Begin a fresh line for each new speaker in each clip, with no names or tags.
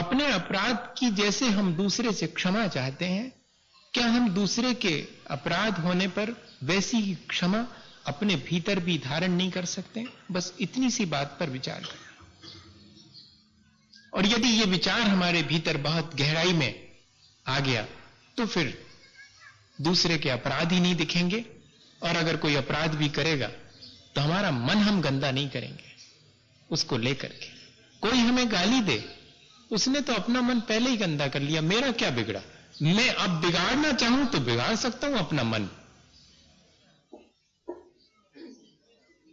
अपने अपराध की जैसे हम दूसरे से क्षमा चाहते हैं, क्या हम दूसरे के अपराध होने पर वैसी ही क्षमा अपने भीतर भी धारण नहीं कर सकते? बस इतनी सी बात पर विचार करना। और यदि ये विचार हमारे भीतर बहुत गहराई में आ गया तो फिर दूसरे के अपराध ही नहीं दिखेंगे, और अगर कोई अपराध भी करेगा तो हमारा मन हम गंदा नहीं करेंगे उसको लेकर के। कोई हमें गाली दे, उसने तो अपना मन पहले ही गंदा कर लिया, मेरा क्या बिगड़ा? मैं अब बिगाड़ना चाहूं तो बिगाड़ सकता हूं अपना मन।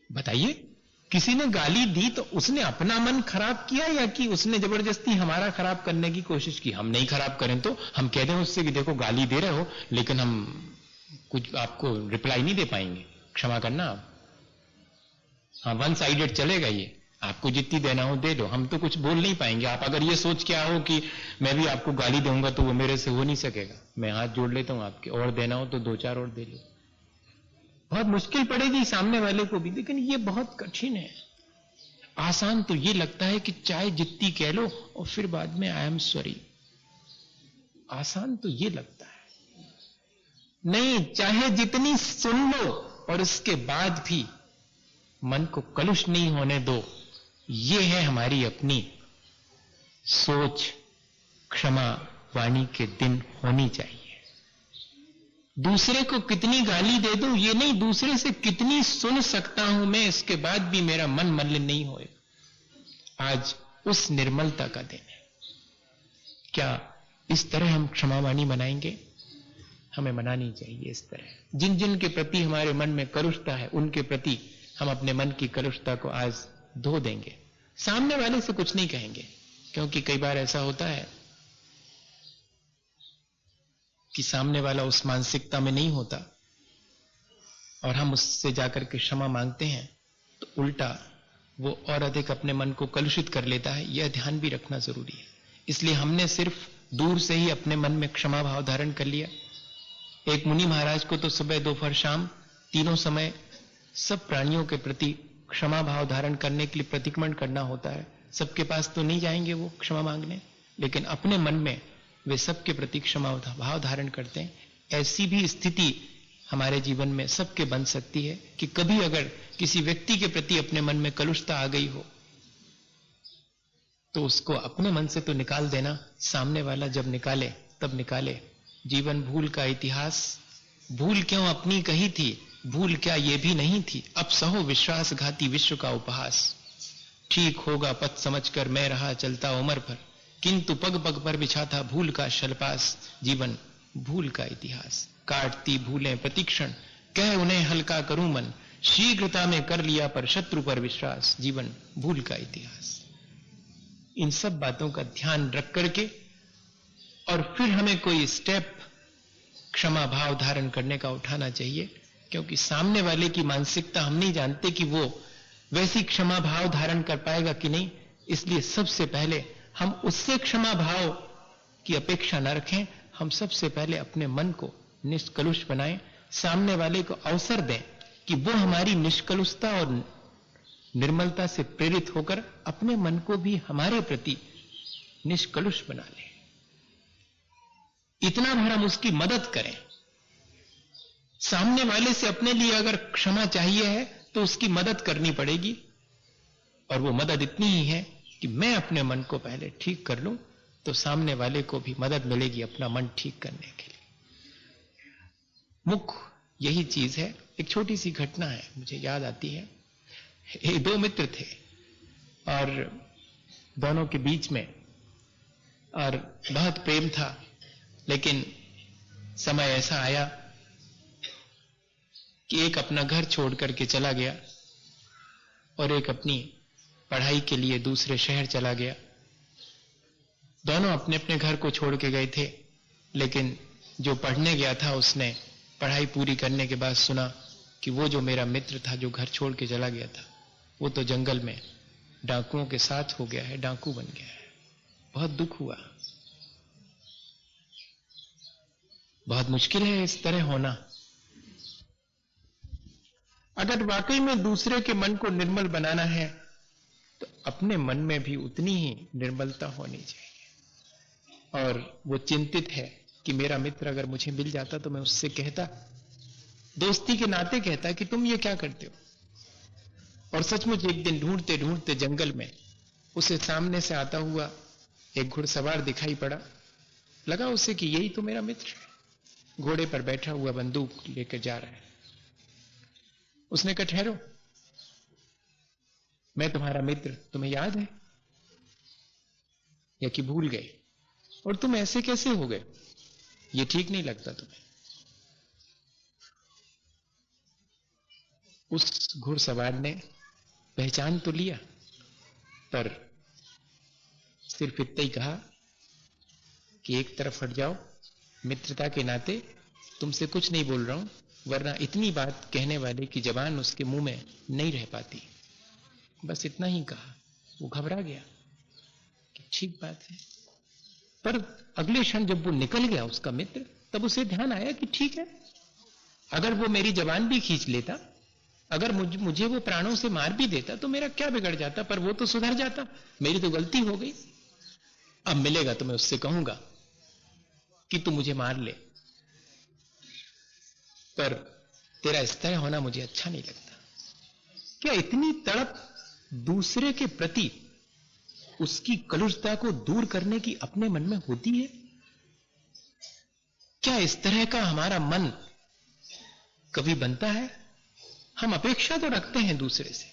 बताइए, किसी ने गाली दी तो उसने अपना मन खराब किया या कि उसने जबरदस्ती हमारा खराब करने की कोशिश की? हम नहीं खराब करें तो हम कह दें उससे कि देखो गाली दे रहे हो लेकिन हम कुछ आपको रिप्लाई नहीं दे पाएंगे, क्षमा करना आप। हाँ, वन साइडेड चलेगा ये, आपको जितनी देना हो दे दो, हम तो कुछ बोल नहीं पाएंगे। आप अगर ये सोच के आओ कि मैं भी आपको गाली दूंगा तो वो मेरे से हो नहीं सकेगा, मैं हाथ जोड़ लेता हूं आपके, और देना हो तो 2-4 और दे लो। बहुत मुश्किल पड़ेगी सामने वाले को भी, लेकिन ये बहुत कठिन है। आसान तो ये लगता है कि चाहे जितनी कह लो और फिर बाद में आई एम सॉरी। आसान तो ये लगता है, नहीं, चाहे जितनी सुन लो और उसके बाद भी मन को कलुष नहीं होने दो। ये है हमारी अपनी सोच। क्षमा वाणी के दिन होनी चाहिए। दूसरे को कितनी गाली दे दूं ये नहीं, दूसरे से कितनी सुन सकता हूं मैं, इसके बाद भी मेरा मन मलिन नहीं होएगा। आज उस निर्मलता का दिन है। क्या इस तरह हम क्षमा वाणी मनाएंगे? हमें मनानी चाहिए इस तरह। जिन जिन के प्रति हमारे मन में कलुषता है उनके प्रति हम अपने मन की कलुषता को आज धो देंगे। सामने वाले से कुछ नहीं कहेंगे, क्योंकि कई बार ऐसा होता है कि सामने वाला उस मानसिकता में नहीं होता और हम उससे जाकर के क्षमा मांगते हैं तो उल्टा वो और अधिक अपने मन को कलुषित कर लेता है। यह ध्यान भी रखना जरूरी है। इसलिए हमने सिर्फ दूर से ही अपने मन में क्षमा भाव धारण कर लिया। एक मुनि महाराज को तो सुबह, दोपहर, शाम तीनों समय सब प्राणियों के प्रति क्षमा भाव धारण करने के लिए प्रतिक्रमण करना होता है। सबके पास तो नहीं जाएंगे वो क्षमा मांगने, लेकिन अपने मन में वे सबके प्रति क्षमा भाव धारण करते हैं। ऐसी भी स्थिति हमारे जीवन में सबके बन सकती है कि कभी अगर किसी व्यक्ति के प्रति अपने मन में कलुषता आ गई हो तो उसको अपने मन से तो निकाल देना, सामने वाला जब निकाले तब निकाले। जीवन भूल का इतिहास, भूल क्यों अपनी कही थी, भूल क्या ये भी नहीं थी, अब सहो विश्वासघाती विश्व का उपहास। ठीक होगा पथ समझकर मैं रहा चलता उम्र भर, किंतु पग पग पर बिछा था भूल का शलपास। जीवन भूल का इतिहास, काटती भूलें प्रतिक्षण, कह उन्हें हल्का करूं मन, शीघ्रता में कर लिया पर शत्रु पर विश्वास। जीवन भूल का इतिहास। इन सब बातों का ध्यान रख करके और फिर हमें कोई स्टेप क्षमा भाव धारण करने का उठाना चाहिए, क्योंकि सामने वाले की मानसिकता हम नहीं जानते कि वो वैसी क्षमा भाव धारण कर पाएगा कि नहीं। इसलिए सबसे पहले हम उससे क्षमा भाव की अपेक्षा न रखें, हम सबसे पहले अपने मन को निष्कलुष बनाएं, सामने वाले को अवसर दें कि वो हमारी निष्कलुषता और निर्मलता से प्रेरित होकर अपने मन को भी हमारे प्रति निष्कलुष बना ले। इतना भर हम उसकी मदद करें। सामने वाले से अपने लिए अगर क्षमा चाहिए है तो उसकी मदद करनी पड़ेगी, और वो मदद इतनी ही है कि मैं अपने मन को पहले ठीक कर लूं तो सामने वाले को भी मदद मिलेगी अपना मन ठीक करने के लिए। मुख्य यही चीज है। एक छोटी सी घटना है मुझे याद आती है। दो मित्र थे और दोनों के बीच में और बहुत प्रेम था, लेकिन समय ऐसा आया कि एक अपना घर छोड़ करके चला गया और एक अपनी पढ़ाई के लिए दूसरे शहर चला गया। दोनों अपने अपने घर को छोड़ के गए थे, लेकिन जो पढ़ने गया था उसने पढ़ाई पूरी करने के बाद सुना कि वो जो मेरा मित्र था जो घर छोड़ के चला गया था वो तो जंगल में डाकुओं के साथ हो गया है, डाकू बन गया है। बहुत दुख हुआ। बहुत मुश्किल है इस तरह होना। अगर वाकई में दूसरे के मन को निर्मल बनाना है तो अपने मन में भी उतनी ही निर्मलता होनी चाहिए। और वो चिंतित है कि मेरा मित्र अगर मुझे मिल जाता तो मैं उससे कहता, दोस्ती के नाते कहता कि तुम ये क्या करते हो। और सचमुच एक दिन ढूंढते ढूंढते जंगल में उसे सामने से आता हुआ एक घुड़सवार दिखाई पड़ा। लगा उसे कि यही तो मेरा मित्र है, घोड़े पर बैठा हुआ बंदूक लेकर जा रहा है। उसने कहा, ठहरो, मैं तुम्हारा मित्र, तुम्हें याद है या कि भूल गए? और तुम ऐसे कैसे हो गए? ये ठीक नहीं लगता तुम्हें। उस घुड़सवार ने पहचान तो लिया, पर सिर्फ इतना ही कहा कि एक तरफ हट जाओ, मित्रता के नाते तुमसे कुछ नहीं बोल रहा हूं, वरना इतनी बात कहने वाले की जबान उसके मुंह में नहीं रह पाती। बस इतना ही कहा। वो घबरा गया कि ठीक बात है, पर अगले क्षण जब वो निकल गया उसका मित्र, तब उसे ध्यान आया कि ठीक है, अगर वो मेरी जबान भी खींच लेता, अगर मुझे वो प्राणों से मार भी देता तो मेरा क्या बिगड़ जाता, पर वो तो सुधर जाता, मेरी तो गलती हो गई। अब मिलेगा तो मैं उससे कहूंगा कि तू मुझे मार ले, पर तेरा इस तरह होना मुझे अच्छा नहीं लगता। क्या इतनी तड़प दूसरे के प्रति उसकी कलुषता को दूर करने की अपने मन में होती है? क्या इस तरह का हमारा मन कभी बनता है? हम अपेक्षा तो रखते हैं दूसरे से,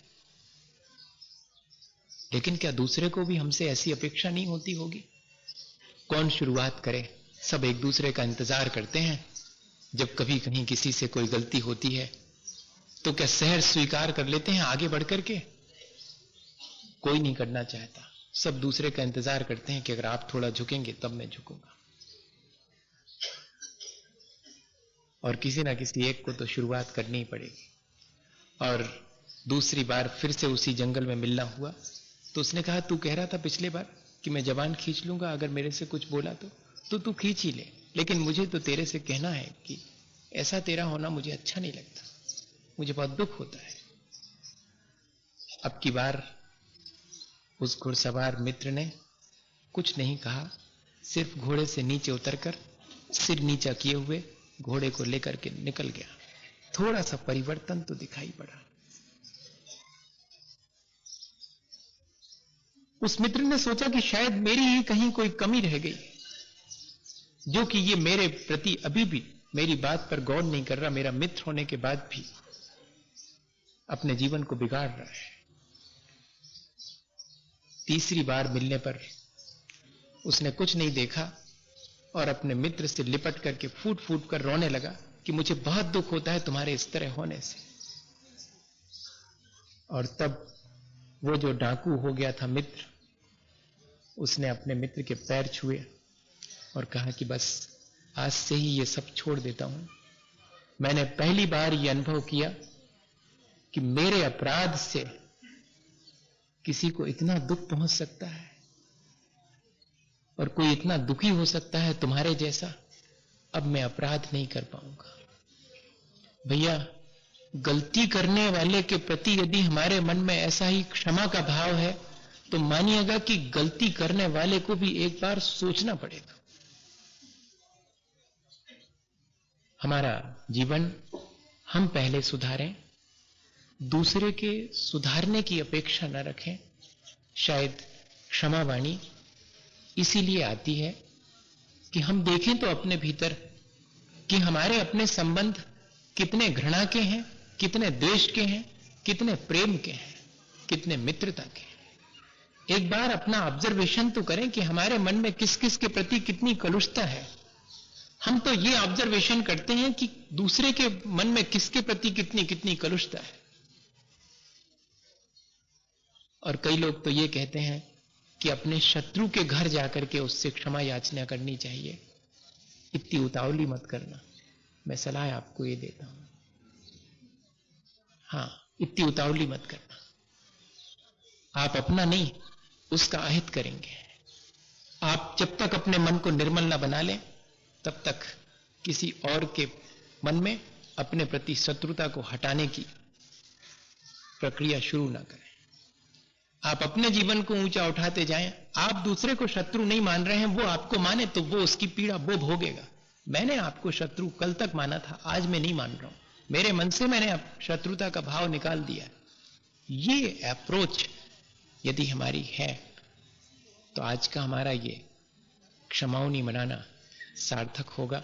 लेकिन क्या दूसरे को भी हमसे ऐसी अपेक्षा नहीं होती होगी? कौन शुरुआत करे? सब एक दूसरे का इंतजार करते हैं। जब कभी कहीं किसी से कोई गलती होती है तो क्या सहर्ष स्वीकार कर लेते हैं आगे बढ़कर के? कोई नहीं करना चाहता, सब दूसरे का इंतजार करते हैं कि अगर आप थोड़ा झुकेंगे तब मैं झुकूंगा। और किसी ना किसी एक को तो शुरुआत करनी ही पड़ेगी। और दूसरी बार फिर से उसी जंगल में मिलना हुआ तो उसने कहा, तू कह रहा था पिछले बार कि मैं जबान खींच लूंगा अगर मेरे से कुछ बोला तो तू खींच ही ले, लेकिन मुझे तो तेरे से कहना है कि ऐसा तेरा होना मुझे अच्छा नहीं लगता, मुझे बहुत दुख होता है। अब की बार उस घुड़सवार मित्र ने कुछ नहीं कहा, सिर्फ घोड़े से नीचे उतरकर सिर नीचा किए हुए घोड़े को लेकर के निकल गया। थोड़ा सा परिवर्तन तो दिखाई पड़ा। उस मित्र ने सोचा कि शायद मेरी ही कहीं कोई कमी रह गई, जो कि ये मेरे प्रति अभी भी मेरी बात पर गौर नहीं कर रहा, मेरा मित्र होने के बाद भी अपने जीवन को बिगाड़ रहा है। तीसरी बार मिलने पर उसने कुछ नहीं देखा और अपने मित्र से लिपट करके फूट फूट कर रोने लगा कि मुझे बहुत दुख होता है तुम्हारे इस तरह होने से। और तब वो जो डाकू हो गया था मित्र, उसने अपने मित्र के पैर छुए और कहा कि बस आज से ही ये सब छोड़ देता हूं। मैंने पहली बार ये अनुभव किया कि मेरे अपराध से किसी को इतना दुख पहुंच सकता है और कोई इतना दुखी हो सकता है तुम्हारे जैसा। अब मैं अपराध नहीं कर पाऊंगा। भैया, गलती करने वाले के प्रति यदि हमारे मन में ऐसा ही क्षमा का भाव है तो मानिएगा कि गलती करने वाले को भी एक बार सोचना पड़ेगा। हमारा जीवन हम पहले सुधारें, दूसरे के सुधारने की अपेक्षा न रखें। शायद क्षमावाणी इसीलिए आती है कि हम देखें तो अपने भीतर कि हमारे अपने संबंध कितने घृणा के हैं, कितने द्वेष के हैं, कितने प्रेम के हैं, कितने मित्रता के हैं। एक बार अपना ऑब्जर्वेशन तो करें कि हमारे मन में किस किस के प्रति कितनी कलुषता है। हम तो ये ऑब्जर्वेशन करते हैं कि दूसरे के मन में किसके प्रति कितनी कितनी कलुषता है। और कई लोग तो ये कहते हैं कि अपने शत्रु के घर जाकर के उससे क्षमा याचना करनी चाहिए। इतनी उतावली मत करना, मैं सलाह आपको ये देता हूं। हाँ, इतनी उतावली मत करना। आप अपना नहीं, उसका अहित करेंगे। आप जब तक अपने मन को निर्मल ना बना लें तब तक किसी और के मन में अपने प्रति शत्रुता को हटाने की प्रक्रिया शुरू ना करें। आप अपने जीवन को ऊंचा उठाते जाएं। आप दूसरे को शत्रु नहीं मान रहे हैं, वो आपको माने तो वो उसकी पीड़ा वो भोगेगा। मैंने आपको शत्रु कल तक माना था, आज मैं नहीं मान रहा हूं, मेरे मन से मैंने शत्रुता का भाव निकाल दिया। ये अप्रोच यदि हमारी है तो आज का हमारा ये क्षमाओनी मनाना सार्थक होगा।